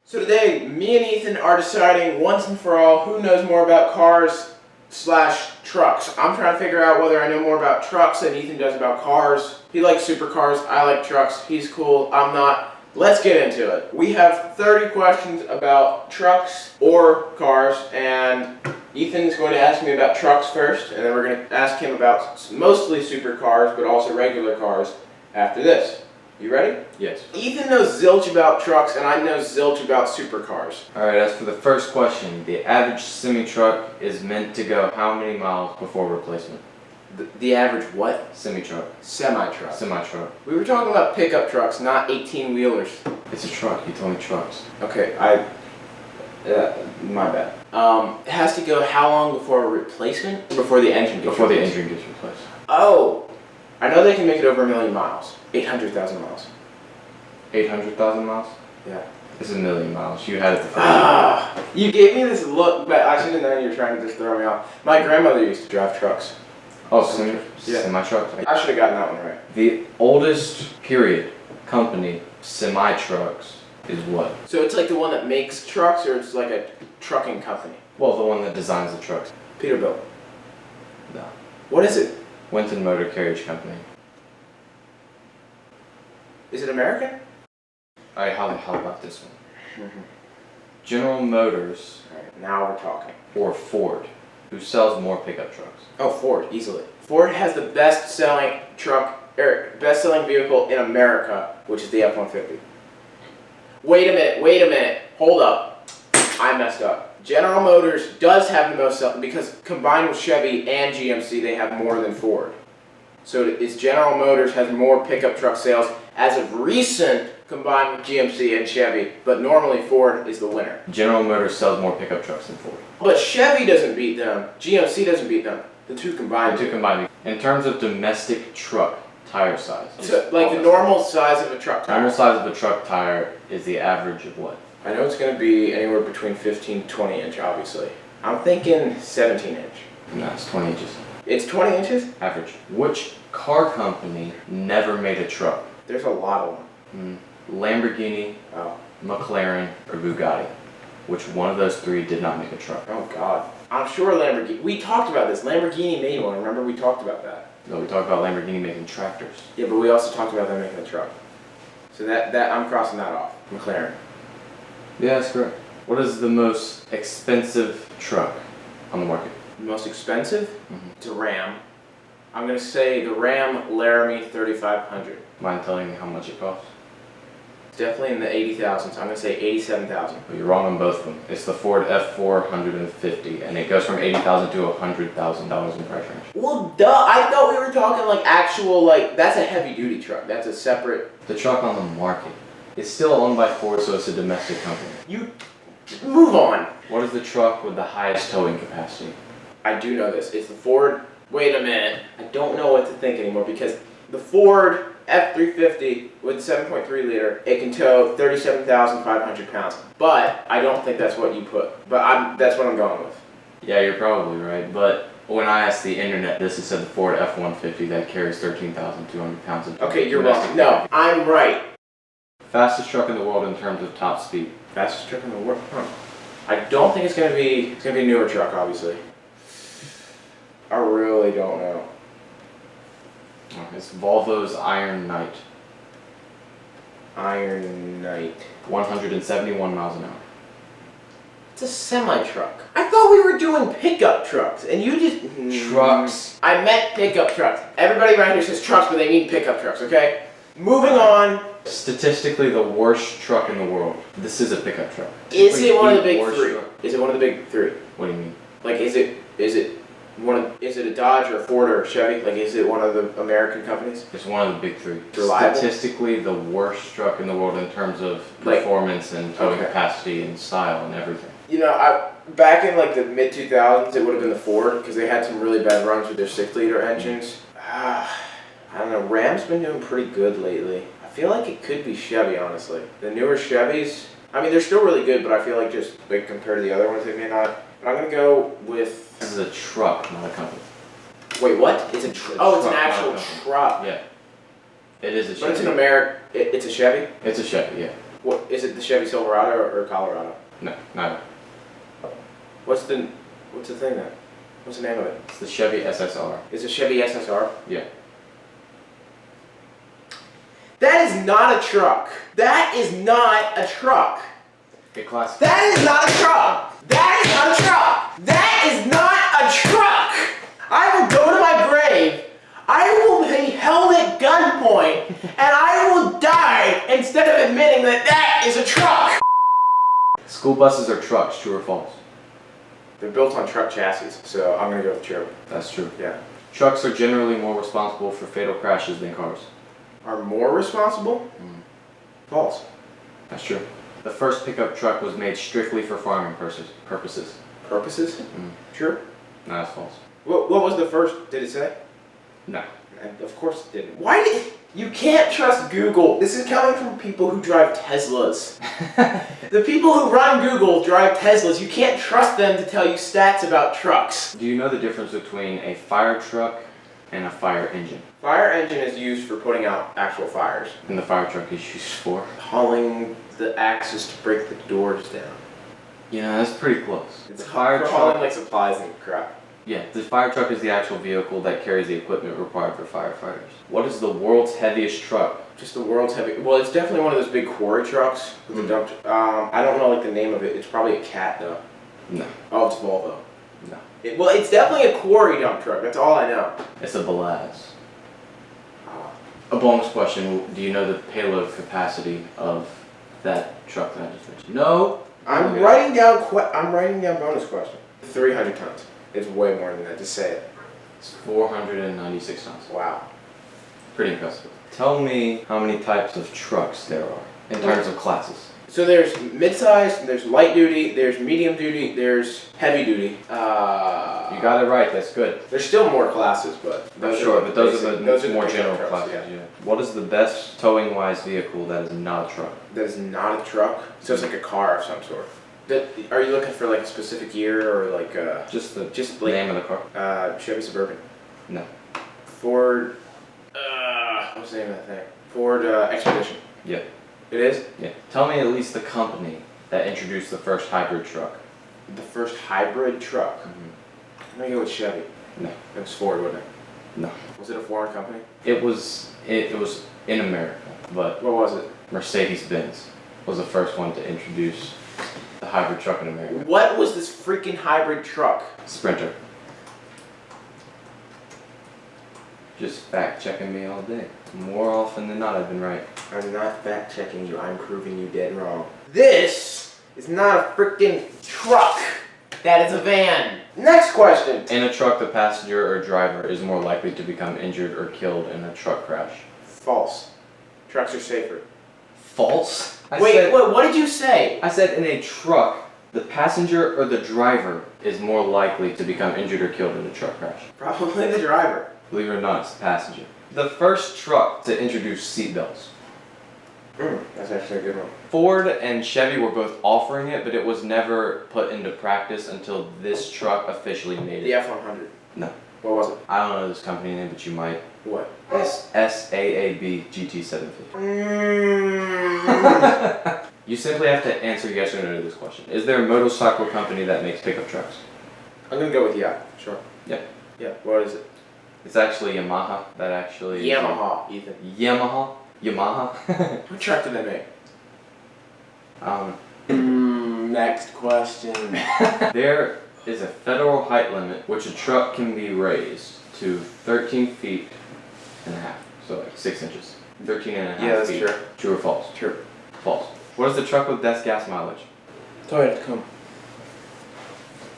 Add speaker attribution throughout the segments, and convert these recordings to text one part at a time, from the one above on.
Speaker 1: So today, me and Ethan are deciding once and for all who knows more about cars / trucks. I'm trying to figure out whether I know more about trucks than Ethan does about cars. He likes supercars, I like trucks, he's cool, I'm not. Let's get into it. We have 30 questions about trucks or cars, and Ethan's going to ask me about trucks first, and then we're going to ask him about mostly supercars, but also regular cars after this. You ready?
Speaker 2: Yes.
Speaker 1: Ethan knows zilch about trucks, and I know zilch about supercars.
Speaker 2: Alright, as for the first question, the average semi-truck is meant to go how many miles before replacement?
Speaker 1: The average what?
Speaker 2: Semi-truck.
Speaker 1: Semi-truck.
Speaker 2: Semi-truck.
Speaker 1: We were talking about pickup trucks, not 18-wheelers.
Speaker 2: It's a truck. You told me trucks.
Speaker 1: Okay, my bad. It has to go how long before a replacement? Before the engine gets
Speaker 2: Before the
Speaker 1: replaced?
Speaker 2: engine gets replaced.
Speaker 1: Oh! I know they can make it over 1 million miles. 800,000 miles.
Speaker 2: 800,000 miles?
Speaker 1: Yeah.
Speaker 2: It's 1 million miles. You had it the first
Speaker 1: Ah! You gave me this look, but I should have known you were trying to just throw me off. My grandmother used to drive trucks.
Speaker 2: Oh,
Speaker 1: Yeah.
Speaker 2: semi-truck?
Speaker 1: I should have gotten that one right.
Speaker 2: The oldest, period, company, semi-trucks is what?
Speaker 1: So it's like the one that makes trucks, or it's like a trucking company?
Speaker 2: Well, the one that designs the trucks.
Speaker 1: Peterbilt.
Speaker 2: No.
Speaker 1: What is it?
Speaker 2: Winton Motor Carriage Company.
Speaker 1: Is it American?
Speaker 2: Alright, how the hell about this one? General Motors,
Speaker 1: Alright, now we're talking.
Speaker 2: or Ford, who sells more pickup trucks?
Speaker 1: Oh, Ford, easily. Ford has the best-selling best-selling vehicle in America, which is the F-150. Wait a minute, hold up. I messed up. General Motors does have the most selling, because combined with Chevy and GMC, they have more than Ford. So it's General Motors has more pickup truck sales as of recent, combined with GMC and Chevy, but normally Ford is the winner.
Speaker 2: General Motors sells more pickup trucks than Ford.
Speaker 1: But Chevy doesn't beat them, GMC doesn't beat them. The two combined.
Speaker 2: The two combined. In terms of domestic truck tire size.
Speaker 1: So, like the normal size of a truck tire.
Speaker 2: Normal size of a truck tire is the average of what?
Speaker 1: I know it's going to be anywhere between 15 to 20 inch, obviously. I'm thinking 17 inch.
Speaker 2: No, it's 20 inches.
Speaker 1: It's 20 inches?
Speaker 2: Average. Which car company never made a truck?
Speaker 1: There's a lot of them.
Speaker 2: Lamborghini,
Speaker 1: Oh.
Speaker 2: McLaren, or Bugatti? Which one of those three did not make a truck?
Speaker 1: Oh, God. I'm sure Lamborghini. We talked about this. Lamborghini made one. Remember we talked about that?
Speaker 2: No, we talked about Lamborghini making tractors.
Speaker 1: Yeah, but we also talked about them making a truck. So that I'm crossing that off. McLaren.
Speaker 2: Yeah, that's correct. What is the most expensive truck on the market?
Speaker 1: The most expensive? It's a Ram. I'm going to say the Ram Laramie 3500.
Speaker 2: Mind telling me how much it costs?
Speaker 1: It's definitely in the 80,000s. I'm going to say 87,000.
Speaker 2: Well, you're wrong on both of them. It's the Ford F450, and it goes from $80,000 to $100,000 in price range.
Speaker 1: Well, duh. I thought we were talking like actual, like, that's a heavy duty truck. That's a separate.
Speaker 2: The truck on the market is still owned by Ford, so it's a domestic company.
Speaker 1: You move on.
Speaker 2: What is the truck with the highest towing capacity?
Speaker 1: I do know this. It's the Ford. Wait a minute. I don't know what to think anymore because the Ford F350 with 7.3 liter, it can tow 37,500 pounds. But I don't think that's what you put. But that's what I'm going with.
Speaker 2: Yeah, you're probably right, but when I asked the internet, this said the Ford F-150 that carries 13,200 pounds of
Speaker 1: Okay, you're wrong. No, I'm right.
Speaker 2: Fastest truck in the world in terms of top speed.
Speaker 1: Fastest truck in the world? Huh. I don't think it's gonna be a newer truck, obviously. I really don't know.
Speaker 2: It's Volvo's Iron Knight.
Speaker 1: Iron Knight.
Speaker 2: 171 miles an hour.
Speaker 1: It's a semi-truck. I thought we were doing pickup trucks, and you just...
Speaker 2: Trucks.
Speaker 1: I meant pickup trucks. Everybody around here says trucks, but they mean pickup trucks, okay? Moving on.
Speaker 2: Statistically the worst truck in the world. This is a pickup truck.
Speaker 1: Is it one of the big
Speaker 2: Worst
Speaker 1: three?
Speaker 2: truck.
Speaker 1: Is it one of the big three?
Speaker 2: What do you mean?
Speaker 1: Like, is it a Dodge or a Ford or a Chevy? Like, is it one of the American companies?
Speaker 2: It's one of the big three.
Speaker 1: Reliable?
Speaker 2: Statistically the worst truck in the world in terms of performance and towing capacity and style and everything.
Speaker 1: You know, back in like the mid-2000s, it would have been the Ford because they had some really bad runs with their 6-liter engines. I don't know. Ram's been doing pretty good lately. I feel like it could be Chevy, honestly. The newer Chevys, I mean, they're still really good, but I feel like just like compared to the other ones, they may not. But I'm gonna go with.
Speaker 2: This is a truck, not a company.
Speaker 1: Wait, what? It's a it's an actual truck.
Speaker 2: Yeah. It is a Chevy.
Speaker 1: But it's an It's a Chevy?
Speaker 2: It's a Chevy, yeah.
Speaker 1: What is it? The Chevy Silverado or Colorado?
Speaker 2: No, neither.
Speaker 1: What's the thing then? What's the name of it?
Speaker 2: It's the Chevy SSR.
Speaker 1: It's a Chevy SSR?
Speaker 2: Yeah.
Speaker 1: That is not a truck. That is not a truck.
Speaker 2: Get classic.
Speaker 1: That is not a truck. That is not a truck. That is not a truck. I will go to my grave. I will be held at gunpoint, and I will die instead of admitting that that is a truck.
Speaker 2: School buses are trucks, true or false?
Speaker 1: They're built on truck chassis, so I'm gonna go with true.
Speaker 2: That's true.
Speaker 1: Yeah.
Speaker 2: Trucks are generally more responsible for fatal crashes than cars.
Speaker 1: Are more responsible? False.
Speaker 2: That's true. The first pickup truck was made strictly for farming purposes.
Speaker 1: Purposes? True.
Speaker 2: No, that's false.
Speaker 1: What was the first? Did it say?
Speaker 2: No.
Speaker 1: And of course it didn't. Why did you can't trust Google? This is coming from people who drive Teslas. The people who run Google drive Teslas. You can't trust them to tell you stats about trucks.
Speaker 2: Do you know the difference between a fire truck and a fire engine?
Speaker 1: Fire engine is used for putting out actual fires.
Speaker 2: And the fire truck is used for?
Speaker 1: Hauling the axes to break the doors down.
Speaker 2: Yeah, that's pretty close.
Speaker 1: It's
Speaker 2: The fire
Speaker 1: for
Speaker 2: truck.
Speaker 1: hauling like supplies and crap.
Speaker 2: Yeah, the fire truck is the actual vehicle that carries the equipment required for firefighters. What is the world's heaviest truck?
Speaker 1: Just the world's heavy. Well, it's definitely one of those big quarry trucks with a dump. I don't know like the name of it. It's probably a Cat though.
Speaker 2: No.
Speaker 1: Oh, it's Volvo.
Speaker 2: No.
Speaker 1: Well, it's definitely a quarry dump truck. That's all I know.
Speaker 2: It's a Belaz. A bonus question, do you know the payload capacity of that truck that I just mentioned? No?
Speaker 1: I'm writing down bonus question. 300 tons. It's way more than that. Just say it.
Speaker 2: It's 496 tons.
Speaker 1: Wow.
Speaker 2: Pretty impressive. Tell me how many types of trucks there are in terms of classes.
Speaker 1: So there's mid-size, there's light duty, there's medium duty, there's heavy duty.
Speaker 2: You got it right, that's good.
Speaker 1: There's still more classes, but
Speaker 2: Those are the more general
Speaker 1: trucks,
Speaker 2: classes,
Speaker 1: yeah.
Speaker 2: yeah. What is the best towing-wise vehicle that is not a truck?
Speaker 1: That is not a truck. So it's like a car of some sort. Are you looking for like a specific year or like
Speaker 2: Just the
Speaker 1: like
Speaker 2: name of the car?
Speaker 1: Chevy Suburban?
Speaker 2: No.
Speaker 1: Ford. What's the name of that thing? Ford Expedition.
Speaker 2: Yeah.
Speaker 1: It is?
Speaker 2: Yeah. Tell me at least the company that introduced the first hybrid truck.
Speaker 1: The first hybrid truck. I'm gonna go with Chevy.
Speaker 2: No.
Speaker 1: It was Ford, wasn't it?
Speaker 2: No.
Speaker 1: Was it a foreign company?
Speaker 2: It was in America, but
Speaker 1: What was it?
Speaker 2: Mercedes-Benz was the first one to introduce the hybrid truck in America.
Speaker 1: What was this freaking hybrid truck?
Speaker 2: Sprinter. Just fact checking me all day. More often than not, I've been right.
Speaker 1: I'm not fact checking you, I'm proving you dead wrong. This is not a freaking truck. That is a van. Next question.
Speaker 2: In a truck, the passenger or driver is more likely to become injured or killed in a truck crash.
Speaker 1: False. Trucks are safer.
Speaker 2: False?
Speaker 1: Wait, what did you say?
Speaker 2: I said in a truck, the passenger or the driver is more likely to become injured or killed in a truck crash.
Speaker 1: Probably the driver.
Speaker 2: Believe it or not, it's the passenger. The first truck to introduce seatbelts.
Speaker 1: That's actually a good one.
Speaker 2: Ford and Chevy were both offering it, but it was never put into practice until this truck officially made
Speaker 1: The
Speaker 2: it.
Speaker 1: F-100.
Speaker 2: No.
Speaker 1: What was it?
Speaker 2: I don't know this company name, but you might.
Speaker 1: What?
Speaker 2: It's SAAB GT750. You simply have to answer yes or no to this question. Is there a motorcycle company that makes pickup trucks?
Speaker 1: I'm gonna go with yeah. Sure.
Speaker 2: Yeah.
Speaker 1: Yeah. What is it?
Speaker 2: It's actually Yamaha that actually...
Speaker 1: Yamaha, Ethan.
Speaker 2: Yamaha?
Speaker 1: What truck did they make?
Speaker 2: I don't know.
Speaker 1: Next question.
Speaker 2: There is a federal height limit which a truck can be raised to 13 feet and a half. So like 6 inches. 13 and a half
Speaker 1: Yeah, that's
Speaker 2: feet.
Speaker 1: true.
Speaker 2: True or false?
Speaker 1: True.
Speaker 2: False. What is the truck with best gas mileage?
Speaker 1: Toyota, come.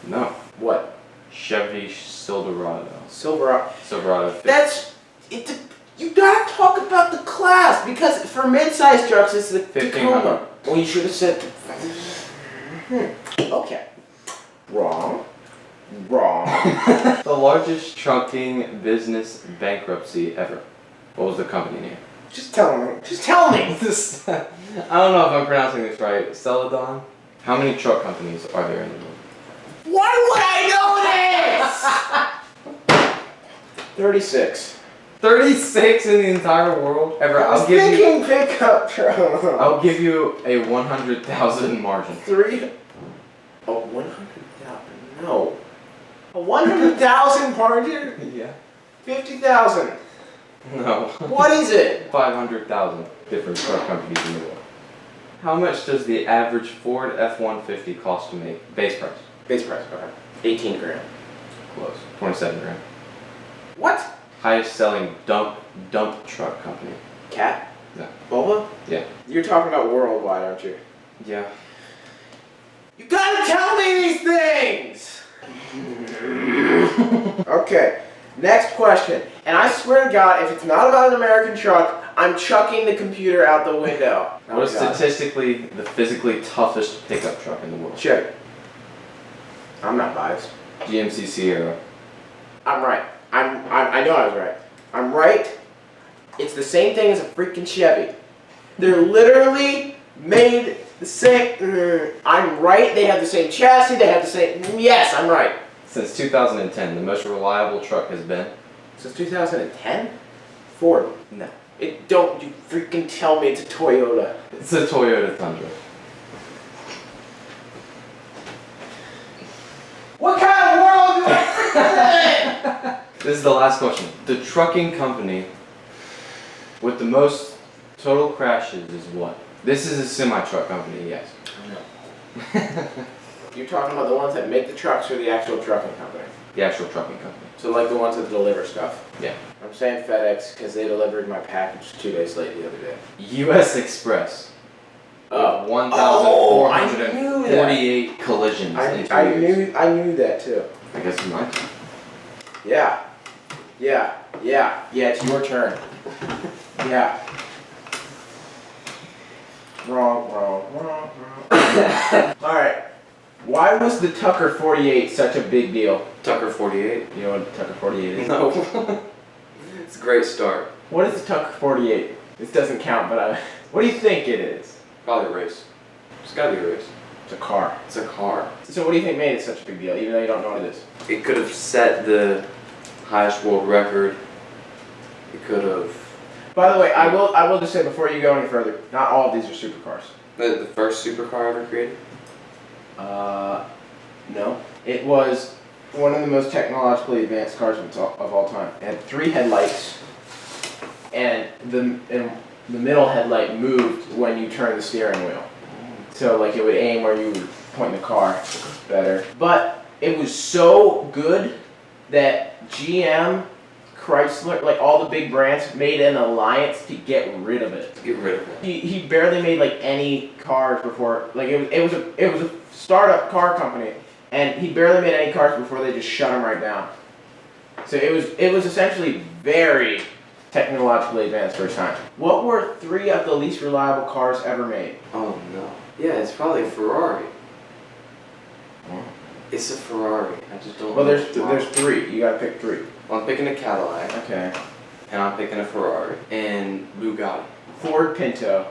Speaker 2: No.
Speaker 1: What?
Speaker 2: Chevy Silverado.
Speaker 1: Silverado.
Speaker 2: Silverado.
Speaker 1: That's it. You gotta talk about the class because for mid-sized trucks it's the
Speaker 2: 1500.
Speaker 1: Tacoma. Well, you should have said. Okay. Wrong.
Speaker 2: The largest trucking business bankruptcy ever. What was the company name?
Speaker 1: Just tell me. Just tell me.
Speaker 2: I don't know if I'm pronouncing this right. Celadon? How many truck companies are there in the world?
Speaker 1: Why would I know this? 36.
Speaker 2: 36 in the entire world? Everett,
Speaker 1: I was thinking pickup truck.
Speaker 2: I'll give you a 100,000 margin.
Speaker 1: 100,000? No. A 100,000 margin?
Speaker 2: Yeah.
Speaker 1: 50,000.
Speaker 2: No.
Speaker 1: What is it?
Speaker 2: 500,000 different truck companies in the world. How much does the average Ford F-150 cost to make? Base price.
Speaker 1: Base price, okay. 18 grand.
Speaker 2: Close. 27 grand.
Speaker 1: What?
Speaker 2: Highest selling dump truck company.
Speaker 1: Cat?
Speaker 2: Yeah.
Speaker 1: Volvo?
Speaker 2: Yeah.
Speaker 1: You're talking about worldwide, aren't you?
Speaker 2: Yeah.
Speaker 1: You gotta tell me these things! Okay, next question. And I swear to God, if it's not about an American truck, I'm chucking the computer out the window.
Speaker 2: What is statistically the physically toughest pickup truck in the world?
Speaker 1: Check. I'm not biased.
Speaker 2: GMC Sierra.
Speaker 1: I'm right. I know I was right. I'm right. It's the same thing as a freaking Chevy. They're literally made the same. I'm right. They have the same chassis. They have the same. Yes, I'm right.
Speaker 2: Since 2010, the most reliable truck has been?
Speaker 1: Since 2010? Ford.
Speaker 2: No.
Speaker 1: Don't you freaking tell me it's a Toyota.
Speaker 2: It's a Toyota Tundra.
Speaker 1: What kind of world do I live in?
Speaker 2: This is the last question. The trucking company with the most total crashes is what? This is a semi-truck company, yes.
Speaker 1: You're talking about the ones that make the trucks or the actual trucking company?
Speaker 2: The actual trucking company.
Speaker 1: So like the ones that deliver stuff?
Speaker 2: Yeah.
Speaker 1: I'm saying FedEx because they delivered my package 2 days late the other day.
Speaker 2: U.S. Express.
Speaker 1: Oh.
Speaker 2: 1,448 collisions in 2 years.
Speaker 1: I knew that too.
Speaker 2: I guess you might.
Speaker 1: Yeah, it's your turn. Yeah. Wrong. Alright. Why was the Tucker 48 such a big deal?
Speaker 2: Tucker 48?
Speaker 1: You know what the Tucker 48 is?
Speaker 2: No. It's a great start.
Speaker 1: What is the Tucker 48? This doesn't count, but what do you think it is?
Speaker 2: Probably a race. It's gotta be a race.
Speaker 1: It's a car.
Speaker 2: It's a car.
Speaker 1: So what do you think made it such a big deal, even though you don't know what it is?
Speaker 2: It could have set the highest world record. It could have...
Speaker 1: By the way, I will just say before you go any further, not all of these are supercars.
Speaker 2: The first supercar ever created?
Speaker 1: No. It was one of the most technologically advanced cars of all time. It had 3 headlights, and the middle headlight moved when you turned the steering wheel. So like it would aim where you would point the car better. But it was so good that GM, Chrysler, like all the big brands made an alliance to get rid of it.
Speaker 2: Get rid of it.
Speaker 1: He barely made like any cars before. Like it was a startup car company, and he barely made any cars before they just shut him right down. So it was essentially very technologically advanced for its time. What were 3 of the least reliable cars ever made?
Speaker 2: Oh no. Yeah, it's probably a Ferrari.
Speaker 1: Oh.
Speaker 2: It's a Ferrari. I just don't
Speaker 1: Well,
Speaker 2: know.
Speaker 1: there's 3. You gotta pick 3.
Speaker 2: Well, I'm picking a Cadillac.
Speaker 1: Okay.
Speaker 2: And I'm picking a Ferrari. And Bugatti.
Speaker 1: Ford Pinto.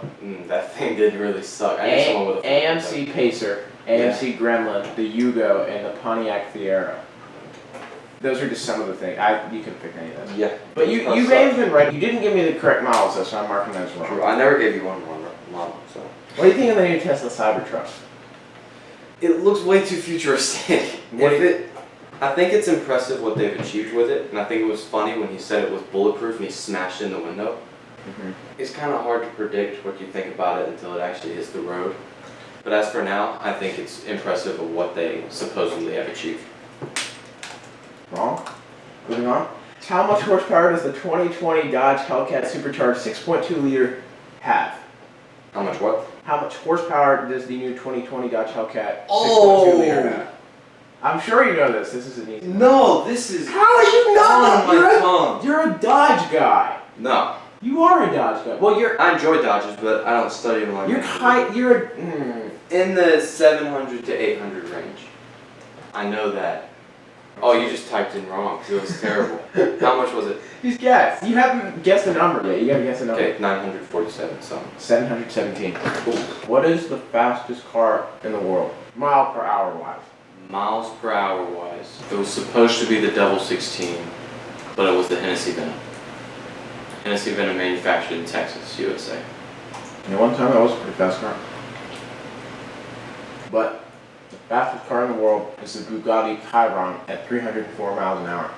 Speaker 2: That thing did really suck. I need someone with a Ford
Speaker 1: AMC
Speaker 2: Pinto.
Speaker 1: Pacer, AMC Gremlin, the Yugo, and the Pontiac Fiero. Those are just some of the things. You could pick any of those.
Speaker 2: Yeah.
Speaker 1: But you may have been right. You didn't give me the correct models though, so I'm marking those wrong.
Speaker 2: True. I never gave you one model, so.
Speaker 1: What do you think of the new Tesla Cybertruck?
Speaker 2: It looks way too futuristic. I think it's impressive what they've achieved with it, and I think it was funny when he said it was bulletproof and he smashed in the window.
Speaker 1: Mm-hmm.
Speaker 2: It's kind of hard to predict what you think about it until it actually hits the road. But as for now, I think it's impressive of what they supposedly have achieved.
Speaker 1: Wrong. Moving on. How much horsepower does the 2020 Dodge Hellcat Supercharged 6.2 liter have?
Speaker 2: How much what?
Speaker 1: How much horsepower does the new 2020 Dodge Hellcat 6.2
Speaker 2: Oh!
Speaker 1: liter have? I'm sure you know this. This is an easy.
Speaker 2: No, this is
Speaker 1: How are you not?
Speaker 2: on my tongue.
Speaker 1: You're a Dodge guy.
Speaker 2: No.
Speaker 1: You are a Dodge guy. Well,
Speaker 2: I enjoy Dodges, but I don't study them like that.
Speaker 1: You're
Speaker 2: in the 700 to 800 range. I know that. Oh, you just typed in wrong. It was terrible. How much was it?
Speaker 1: Just guess. You haven't guessed a number yet. You gotta guess a number.
Speaker 2: Okay, 947 something.
Speaker 1: 717. What is the fastest car in the world? Mile per hour wise.
Speaker 2: Miles per hour wise. It was supposed to be the double 16, but it was the Hennessy Venom. And it's even manufactured in Texas, USA.
Speaker 1: You know, one time that was a pretty fast car. But the fastest car in the world is the Bugatti Chiron at 304 miles an hour.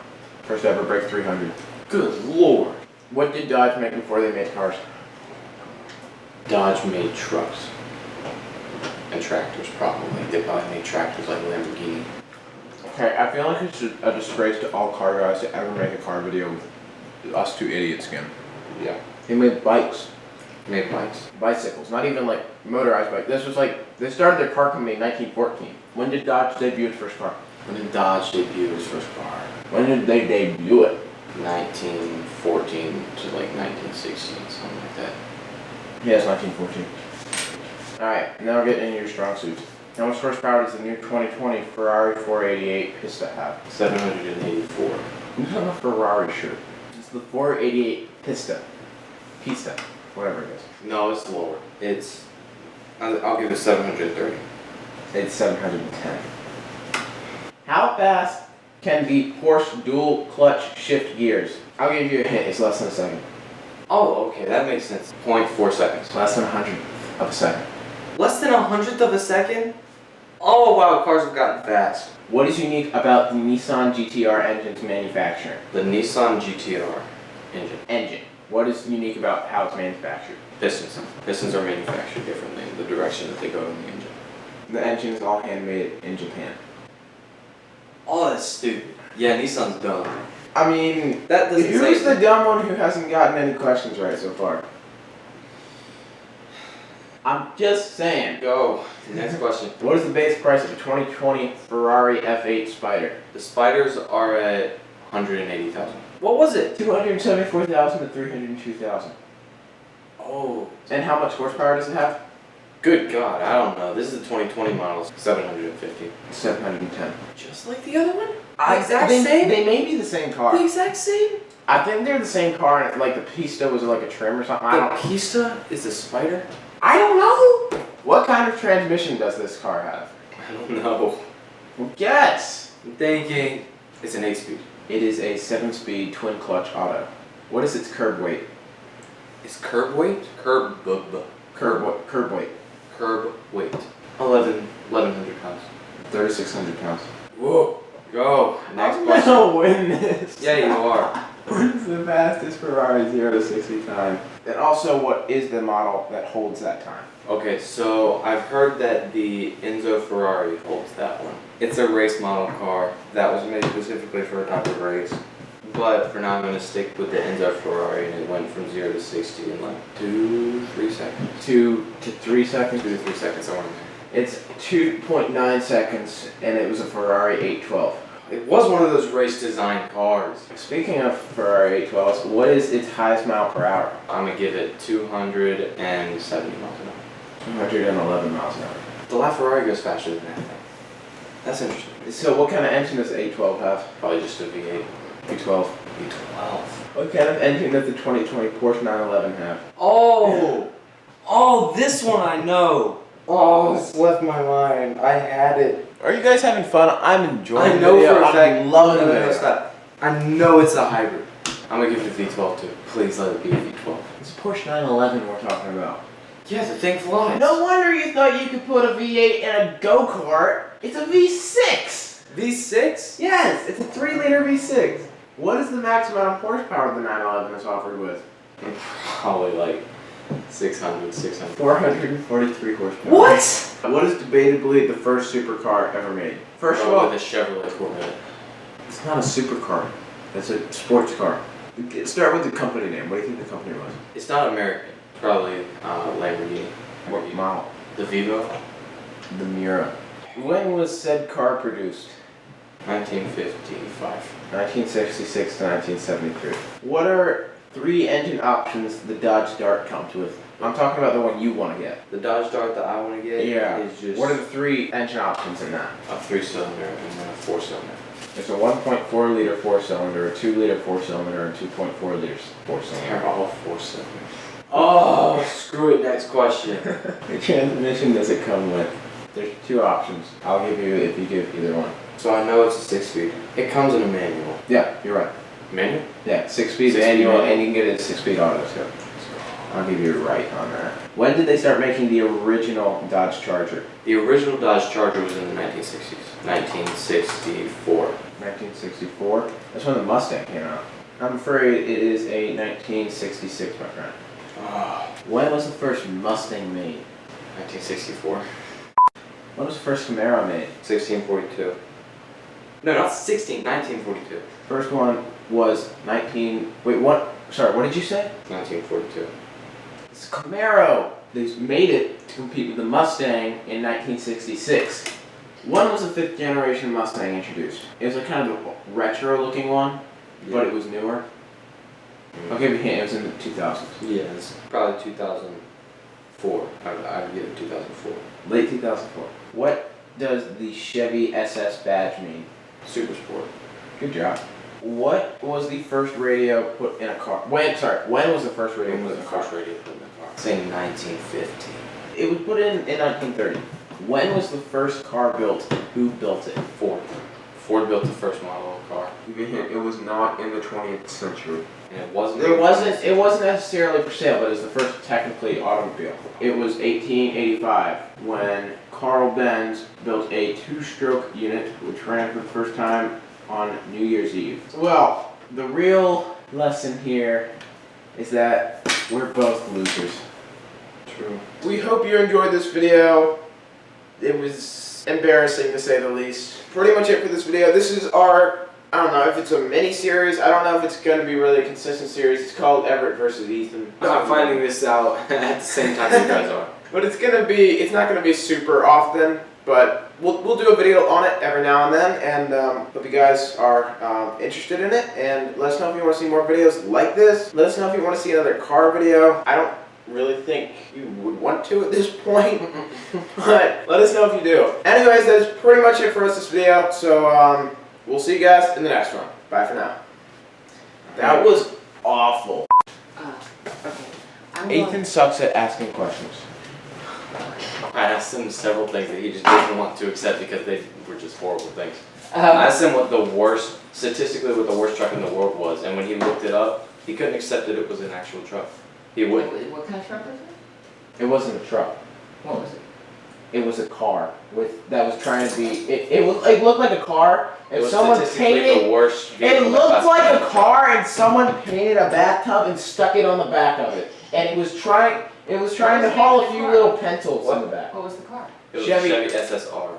Speaker 1: First to ever break 300.
Speaker 2: Good lord.
Speaker 1: What did Dodge make before they made cars?
Speaker 2: Dodge made trucks. And tractors, probably. They probably made tractors like Lamborghini.
Speaker 1: Okay, I feel like it's a disgrace to all car guys to ever make a car video with us two idiots again.
Speaker 2: Yeah.
Speaker 1: They made bikes.
Speaker 2: Made bikes.
Speaker 1: Bicycles, not even like motorized bikes. This was like, they started their car company in 1914. When did Dodge debut its first car?
Speaker 2: When did Dodge debut its first car?
Speaker 1: When did they debut it?
Speaker 2: 1914 to like 1916, something like that.
Speaker 1: Yes, 1914. Alright, now we're getting into your strong suits. How much horsepower does the new 2020 Ferrari 488 Pista have?
Speaker 2: 784.
Speaker 1: Who's on a Ferrari shirt? It's the 488 Pista. Pista. Whatever it is.
Speaker 2: No, it's lower. I'll give it 730.
Speaker 1: It's 710. How fast can the Porsche dual clutch shift gears? I'll give you a hint. It's less than a second.
Speaker 2: Oh, okay, that makes sense. 0.4 seconds.
Speaker 1: Less than 100th of a second.
Speaker 2: Less than 100th of a second? Oh wow, cars have gotten fast.
Speaker 1: What is unique about the Nissan GTR engine's manufacturing?
Speaker 2: The Nissan GTR engine.
Speaker 1: What is unique about how it's manufactured?
Speaker 2: Pistons. Pistons are manufactured differently in the direction that they go in the engine.
Speaker 1: The engine is all handmade in Japan.
Speaker 2: Oh, that's stupid. Yeah, Nissan's dumb.
Speaker 1: I mean,
Speaker 2: That doesn't say
Speaker 1: who's the dumb one who hasn't gotten any questions right so far? I'm just saying.
Speaker 2: Go. Next question.
Speaker 1: What is the base price of a 2020 Ferrari F8 Spider?
Speaker 2: The Spiders are at 180,000. What was it?
Speaker 1: 274,000 to 302,000.
Speaker 2: Oh.
Speaker 1: And how much horsepower does it have?
Speaker 2: Good God, I don't know. This is the 2020 model. 750.
Speaker 1: 710.
Speaker 2: Just like the other one?
Speaker 1: They may be the same car.
Speaker 2: The exact same?
Speaker 1: I think they're the same car, and like the Pista was like a trim or something.
Speaker 2: The Pista is the Spider?
Speaker 1: I don't know. What kind of transmission does this car have?
Speaker 2: I don't know.
Speaker 1: Well, guess.
Speaker 2: I'm thinking it's an 8-speed.
Speaker 1: It is a 7-speed twin clutch auto. What is its curb weight?
Speaker 2: Is curb weight? Curb
Speaker 1: weight.
Speaker 2: Curb weight. 1,100 pounds.
Speaker 1: 3,600 pounds.
Speaker 2: Whoa. Go. Next
Speaker 1: I'm
Speaker 2: question.
Speaker 1: gonna win this.
Speaker 2: Yeah, you are.
Speaker 1: What is the fastest Ferrari 0 to 60 time? And also, what is the model that holds that time?
Speaker 2: Okay, so I've heard that the Enzo Ferrari holds that one. It's a race model car that was made specifically for a type of race. But for now, I'm going to stick with the Enzo Ferrari, and it went from 0 to 60 in like 2-3 seconds.
Speaker 1: 2 to 3 seconds?
Speaker 2: 2 to 3 seconds, I want to say.
Speaker 1: It's 2.9 seconds, and it was a Ferrari 812.
Speaker 2: It was one of those race design cars.
Speaker 1: Speaking of Ferrari 812s, what is its highest mile per hour?
Speaker 2: I'm going to give it 270 miles an hour.
Speaker 1: 211 miles an hour.
Speaker 2: The LaFerrari goes faster than that, though. That's interesting.
Speaker 1: So what kind of engine does the 812 have?
Speaker 2: Probably just a V8.
Speaker 1: V12.
Speaker 2: V12.
Speaker 1: What kind of engine does the 2020 Porsche 911 have?
Speaker 2: Oh, this one I know. Oh, it's left my mind. I had it.
Speaker 1: Are you guys having fun? I'm enjoying
Speaker 2: I know
Speaker 1: the video.
Speaker 2: for a fact.
Speaker 1: I'm loving
Speaker 2: No,
Speaker 1: it.
Speaker 2: stop. I know it's a hybrid. I'm gonna give it a V12 too. Please let it be a V12.
Speaker 1: It's a Porsche 911 we're talking about.
Speaker 2: Yeah, the thing flies.
Speaker 1: No wonder you thought you could put a V8 in a go-kart. It's a V6.
Speaker 2: V6?
Speaker 1: Yes, it's a 3-liter V6. What is the max amount of horsepower the 911 is offered with?
Speaker 2: Probably like 600.
Speaker 1: 443 horsepower.
Speaker 2: What?
Speaker 1: What is debatably the first supercar ever made? First of all,
Speaker 2: with a Chevrolet Corvette.
Speaker 1: it's not a supercar. It's a sports car. Start with the company name. What do you think the company was?
Speaker 2: It's not American. Probably Lamborghini.
Speaker 1: What model?
Speaker 2: The Vivo.
Speaker 1: The Miura. When was said car produced?
Speaker 2: 1955.
Speaker 1: 1966 to 1973. What are 3 engine options the Dodge Dart comes with? I'm talking about the one you want to get.
Speaker 2: The Dodge Dart that I want to get is just
Speaker 1: What are the 3 engine options in that?
Speaker 2: a 3-cylinder and then a 4-cylinder.
Speaker 1: There's a 1.4 liter 4-cylinder, a 2 liter 4-cylinder, and 2.4 liters 4-cylinder.
Speaker 2: They're all 4-cylinders. Oh, screw it. Next question.
Speaker 1: The transmission does it come with? There's 2 options. I'll give you if you give either one.
Speaker 2: So I know it's a 6-speed. It comes in a manual.
Speaker 1: Yeah, you're right.
Speaker 2: Manual?
Speaker 1: Yeah, 6-speed
Speaker 2: 6-speed
Speaker 1: manual,
Speaker 2: auto.
Speaker 1: and you can get it 6-speed auto too. I'll give you a right on that. When did they start making the original Dodge Charger?
Speaker 2: The original Dodge Charger was in the 1960s. 1964.
Speaker 1: 1964? That's when the Mustang came out. I'm afraid it is a 1966, my friend. When was the first Mustang made?
Speaker 2: 1964.
Speaker 1: When was the first Camaro made?
Speaker 2: 1642. No, not 1942.
Speaker 1: First one was what did you say?
Speaker 2: 1942.
Speaker 1: It's Camaro. They made it to compete with the Mustang in 1966. When was the 5th generation Mustang introduced? It was a kind of a retro looking one, but it was newer. I'll give you a hint, it was in the 2000s.
Speaker 2: Yeah, it's probably 2004. I would give it 2004.
Speaker 1: Late 2004. What does the Chevy SS badge mean?
Speaker 2: Super Sport.
Speaker 1: Good job. What was the first radio put in a car? When was the first radio
Speaker 2: When
Speaker 1: put
Speaker 2: was
Speaker 1: in
Speaker 2: the
Speaker 1: a car?
Speaker 2: first radio put in the car? Say 1950.
Speaker 1: It was put in 1930. When was the first car built? Who built it?
Speaker 2: Ford. Ford built the first model of car.
Speaker 3: It was not in the 20th century.
Speaker 2: And it wasn't.
Speaker 1: It wasn't necessarily for sale, but it was the first technically automobile. It was 1885 when Carl Benz built a 2-stroke unit which ran for the first time on New Year's Eve. Well, the real lesson here is that we're both losers.
Speaker 2: True.
Speaker 1: We hope you enjoyed this video. It was embarrassing to say the least. Pretty much it for this video. This is our, I don't know if it's a mini series. I don't know if it's going to be really a consistent series. It's called Everett versus Ethan.
Speaker 2: I'm finding this out at the same time you guys are.
Speaker 1: But it's not going to be super often, but we'll do a video on it every now and then, and hope you guys are interested in it, and let us know if you want to see more videos like this. Let us know if you want to see another car video. I don't really think you would want to at this point, but let us know if you do. Anyways, that's pretty much it for us this video, so we'll see you guys in the next one. Bye for now. That was awful.
Speaker 4: Okay.
Speaker 1: Ethan sucks at asking questions.
Speaker 2: I asked him several things that he just didn't want to accept because they were just horrible things. I asked him statistically what the worst truck in the world was, and when he looked it up, he couldn't accept that it was an actual truck. He wouldn't.
Speaker 4: What kind of truck was it?
Speaker 1: It wasn't a truck.
Speaker 4: What was it?
Speaker 1: It was a car that was trying to be. It looked like a car.
Speaker 2: It
Speaker 1: And
Speaker 2: was
Speaker 1: someone
Speaker 2: statistically
Speaker 1: painted.
Speaker 2: the worst
Speaker 1: It
Speaker 2: vehicle
Speaker 1: looked like a
Speaker 2: classified.
Speaker 1: car, and someone painted a bathtub and stuck it on the back of it. And it was trying. It was trying to haul a few little pencils in the back.
Speaker 4: What was the car?
Speaker 2: It was
Speaker 1: Chevy-
Speaker 2: a Chevy SSR.